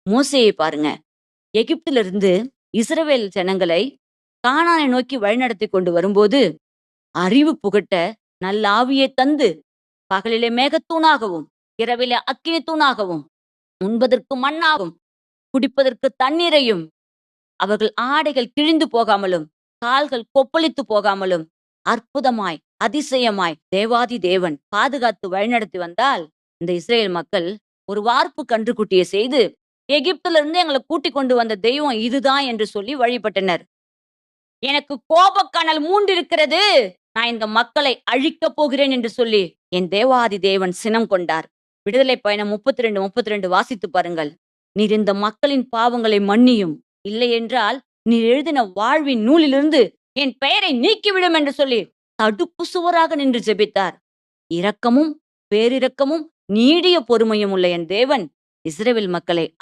மோசேயை பாருங்க. எகிப்திலிருந்து இஸ்ரவேல் ஜனங்களை கானானை நோக்கி வழிநடத்திக் கொண்டு வரும்போது, அறிவு புகட்ட நல்ல ஆவியை தந்து, பகலிலே மேகத்தூணாகவும், இரவிலே அக்கினி தூணாகவும், உண்பதற்கு மண்ணாகவும், குடிப்பதற்கு தண்ணீரையும், அவர்கள் ஆடைகள் கிழிந்து போகாமலும், கால்கள் கொப்பளித்து போகாமலும், அற்புதமாய், அதிசயமாய் தேவாதி தேவன் பாதுகாத்து வழிநடத்தி வந்தால், இந்த இஸ்ரேல் மக்கள் ஒரு வார்ப்பு கன்றுக்குட்டியை செய்து, எகிப்திலிருந்து எங்கள கூட்டிக் கொண்டு வந்த தெய்வம் இதுதான் என்று சொல்லி வழிபட்டனர். எனக்கு கோபக்கனல் மூண்டிருக்கிறது. நான் இந்த மக்களை அழிக்கப் போகிறேன் என்று சொல்லி, என் தேவாதி தேவன் சினம் கொண்டார். விடுதலை பயணம் 32, 32 வாசித்து பாருங்கள். நீர் இந்த மக்களின் பாவங்களை மன்னியும். இல்லையென்றால், நீர் எழுதின வாழ்வின் நூலிலிருந்து என் பெயரை நீக்கிவிடும் என்று சொல்லி, தடுப்பு சுவராக நின்று ஜெபித்தார். இரக்கமும், பேரிரக்கமும், நீடிய பொறுமையும் உள்ள என் தேவன் இஸ்ரவேல் மக்களை